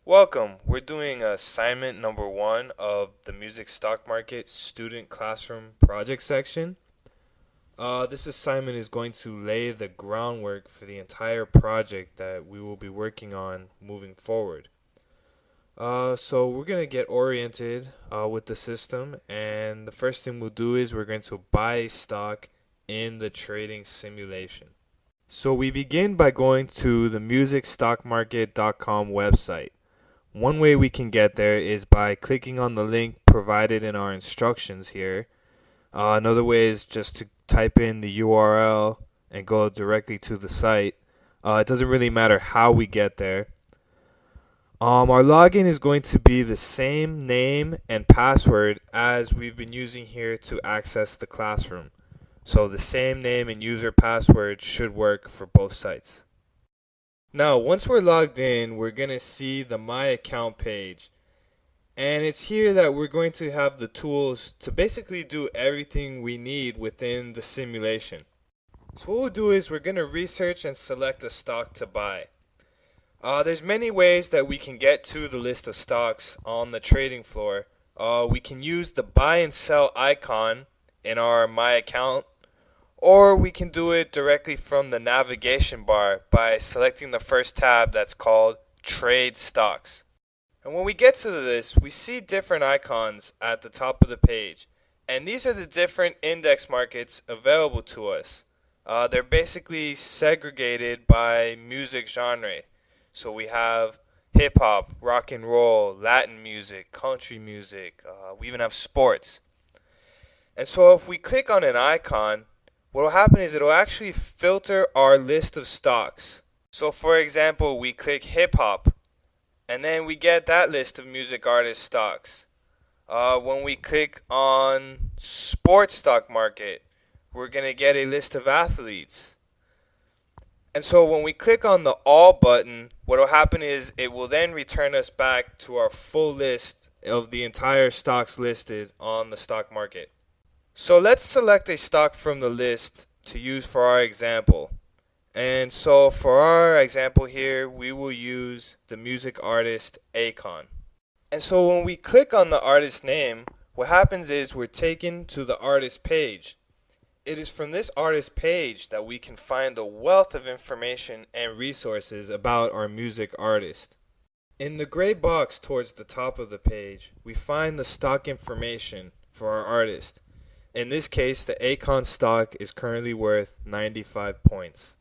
Welcome. We're doing assignment number 1 of the music stock market student classroom project section. This assignment is going to lay the groundwork for the entire project that we will be working on moving forward. So we're going to get oriented with the system, and the first thing we'll do is we're going to buy a stock in the trading simulation. So we begin by going to the musicstockmarket.com website. One way we can get there is by clicking on the link provided in our instructions here. Another way is just to type in the URL and go directly to the site. It doesn't really matter how we get there. Our login is going to be the same name and password as we've been using here to access the classroom. So the same name and user password should work for both sites. Now, once we're logged in, we're going to see the My Account page. And it's here that we're going to have the tools to basically do everything we need within the simulation. So what we'll do is we're going to research and select a stock to buy. There's many ways that we can get to the list of stocks on the trading floor. We can use the buy and sell icon in our My Account, or we can do it directly from the navigation bar by selecting the first tab that's called Trade Stocks. And when we get to this, we see different icons at the top of the page. And these are the different index markets available to us. They're basically segregated by music genre. So we have hip hop, rock and roll, Latin music, country music. We even have sports. And so if we click on an icon, what will happen is it will actually filter our list of stocks. So for example, we click hip hop, and then we get that list of music artist stocks. When we click on sports stock market, we're going to get a list of athletes. And so when we click on the all button, what will happen is it will then return us back to our full list of the entire stocks listed on the stock market. So let's select a stock from the list to use for our example. And so for our example here, we will use the music artist Akon. And so when we click on the artist name, what happens is we're taken to the artist page. It is from this artist page that we can find a wealth of information and resources about our music artist. In the gray box towards the top of the page, we find the stock information for our artist. In this case, the Akon stock is currently worth 95 points.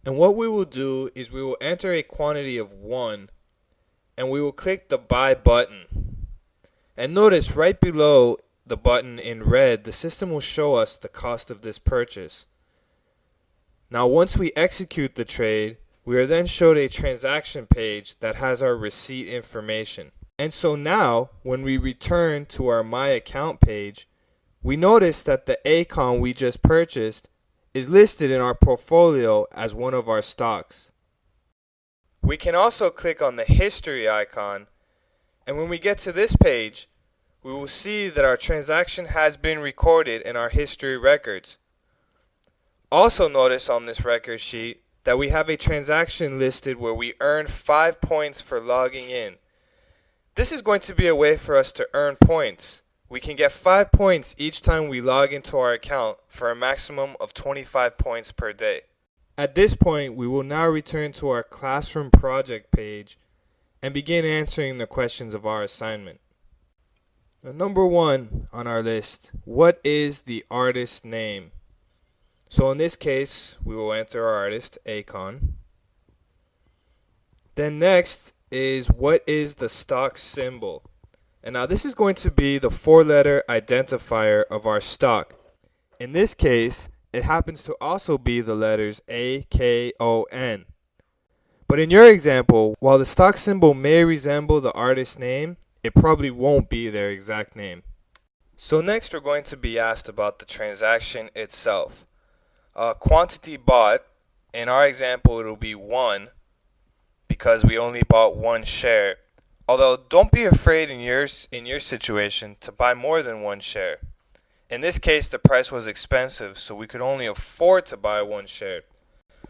And what we will do is we will enter a quantity of 1, and we will click the buy button. And notice right below the button in red, the system will show us the cost of this purchase. Now once we execute the trade, we are then showed a transaction page that has our receipt information. And so now, when we return to our My Account page, we notice that the Akon we just purchased is listed in our portfolio as one of our stocks. We can also click on the history icon, and when we get to this page, we will see that our transaction has been recorded in our history records. Also notice on this record sheet that we have a transaction listed where we earned 5 points for logging in. This is going to be a way for us to earn points. We can get 5 points each time we log into our account for a maximum of 25 points per day. At this point, we will now return to our classroom project page and begin answering the questions of our assignment. Now, number 1 on our list, what is the artist's name? So in this case, we will enter our artist, Akon. Then next is what is the stock symbol? And now this is going to be the 4-letter identifier of our stock. In this case, it happens to also be the letters AKON. But in your example, while the stock symbol may resemble the artist's name, it probably won't be their exact name. So next we're going to be asked about the transaction itself. Quantity bought, in our example it will be 1 because we only bought 1 share. Although, don't be afraid in your situation to buy more than 1 share. In this case, the price was expensive, so we could only afford to buy 1 share.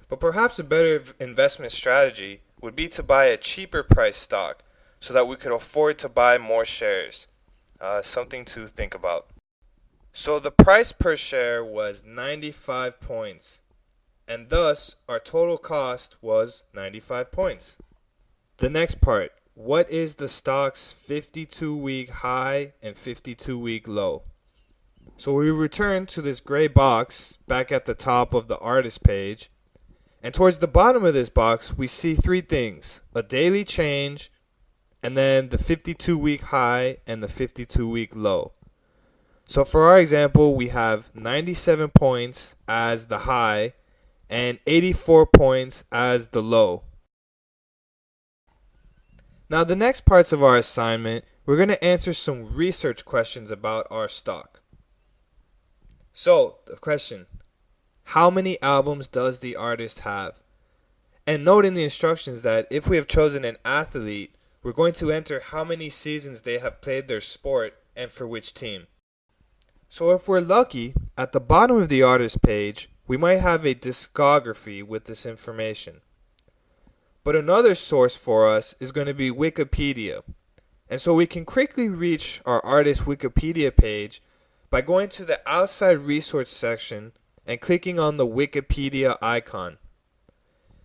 But perhaps a better investment strategy would be to buy a cheaper price stock so that we could afford to buy more shares. Something to think about. So the price per share was 95 points, and thus our total cost was 95 points. The next part, what is the stock's 52-week high and 52-week low? So we return to this gray box back at the top of the artist page, and towards the bottom of this box we see three things: a daily change, and then the 52-week high and the 52-week low. So for our example, we have 97 points as the high and 84 points as the low. Now the next parts of our assignment, we're going to answer some research questions about our stock. So the question, how many albums does the artist have? And note in the instructions that if we have chosen an athlete, we're going to enter how many seasons they have played their sport and for which team. So if we're lucky, at the bottom of the artist page, we might have a discography with this information. But another source for us is going to be Wikipedia. And so we can quickly reach our artist Wikipedia page by going to the outside resource section and clicking on the Wikipedia icon.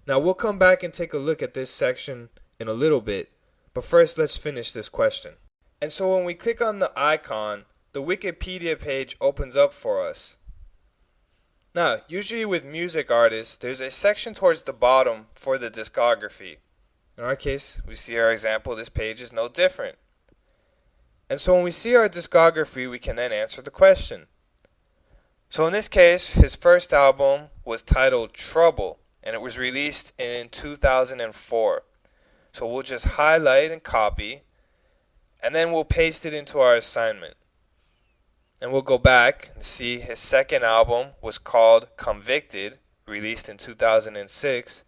Now we'll come back and take a look at this section in a little bit, but first let's finish this question. And so when we click on the icon, the Wikipedia page opens up for us. Now, usually with music artists, there's a section towards the bottom for the discography. In our case, we see our example, this page is no different. And so when we see our discography, we can then answer the question. So in this case, his first album was titled Trouble, and it was released in 2004. So we'll just highlight and copy, and then we'll paste it into our assignment. And we'll go back and see his second album was called Convicted, released in 2006.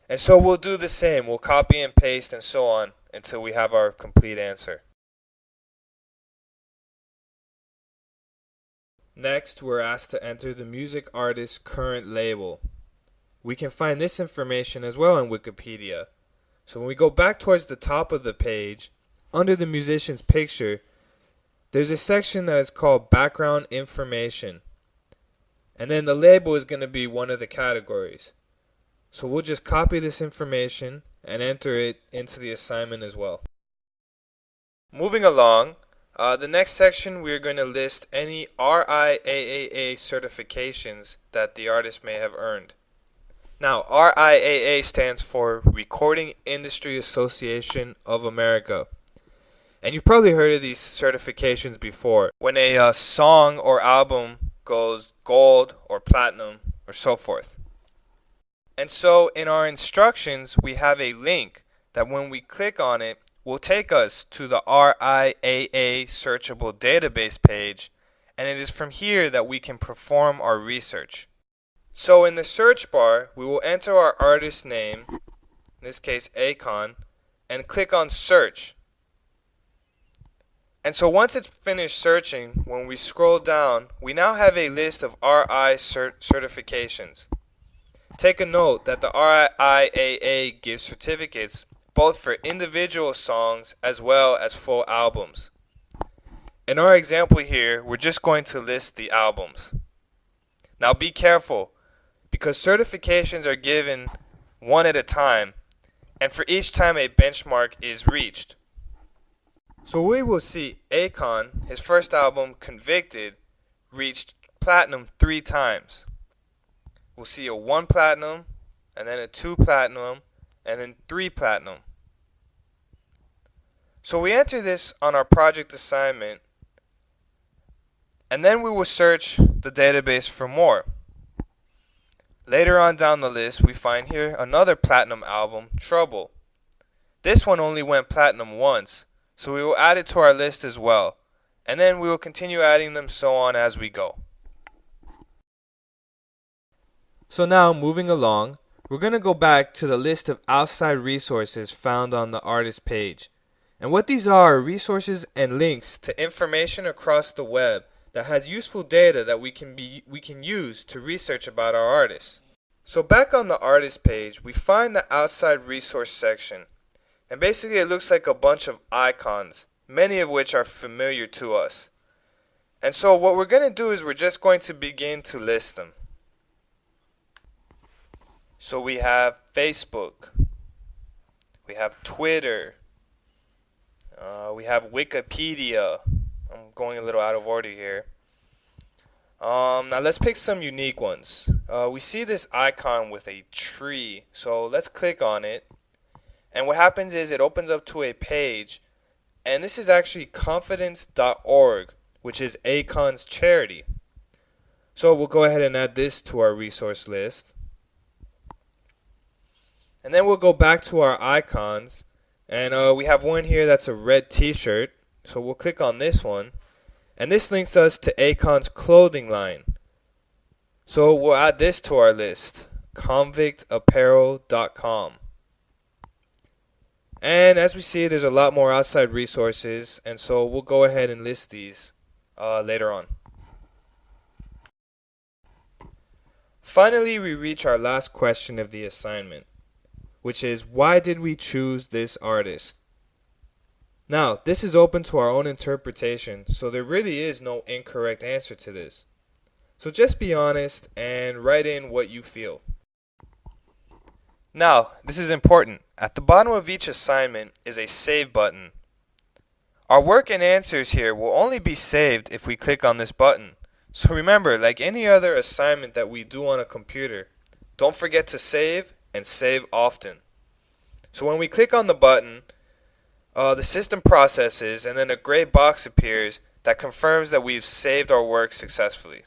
And so we'll do the same. We'll copy and paste and so on until we have our complete answer. Next, we're asked to enter the music artist's current label. We can find this information as well on Wikipedia. So when we go back towards the top of the page, under the musician's picture, there's a section that is called background information. And then the label is going to be one of the categories. So we'll just copy this information and enter it into the assignment as well. Moving along, the next section we're going to list any RIAA certifications that the artist may have earned. Now, RIAA stands for Recording Industry Association of America. And you've probably heard of these certifications before, when a song or album goes gold or platinum or so forth. And so in our instructions, we have a link that when we click on it, will take us to the RIAA searchable database page, and it is from here that we can perform our research. So in the search bar, we will enter our artist name, in this case Akon, and click on search. And so once it's finished searching, when we scroll down, we now have a list of RI certifications. Take a note that the RIAA gives certificates both for individual songs as well as full albums. In our example here, we're just going to list the albums. Now be careful, because certifications are given one at a time, and for each time a benchmark is reached. So we will see Akon, his first album, Convicted, reached platinum 3 times. We'll see a 1 platinum, and then a 2 platinum, and then 3 platinum. So we enter this on our project assignment, and then we will search the database for more. Later on down the list, we find here another platinum album, Trouble. This one only went platinum once, so we will add it to our list as well, and then we will continue adding them so on as we go. So now, moving along, we're going to go back to the list of outside resources found on the artist page. And what these are resources and links to information across the web that has useful data that we can use to research about our artists. So back on the artist page, we find the outside resource section. And basically it looks like a bunch of icons, many of which are familiar to us. And so what we're going to do is we're just going to begin to list them. So we have Facebook, we have Twitter, we have Wikipedia. I'm going a little out of order here. Now let's pick some unique ones. We see this icon with a tree, so let's click on it. And what happens is it opens up to a page, and this is actually confidence.org, which is Akon's charity. So we'll go ahead and add this to our resource list. And then we'll go back to our icons, and we have one here that's a red t-shirt, so we'll click on this one. And this links us to Akon's clothing line. So we'll add this to our list, convictapparel.com. And as we see, there's a lot more outside resources, and so we'll go ahead and list these later on. Finally, we reach our last question of the assignment, which is, why did we choose this artist? Now, this is open to our own interpretation, so there really is no incorrect answer to this. So just be honest and write in what you feel. Now, this is important. At the bottom of each assignment is a save button. Our work and answers here will only be saved if we click on this button. So remember, like any other assignment that we do on a computer, don't forget to save and save often. So when we click on the button, the system processes and then a gray box appears that confirms that we've saved our work successfully.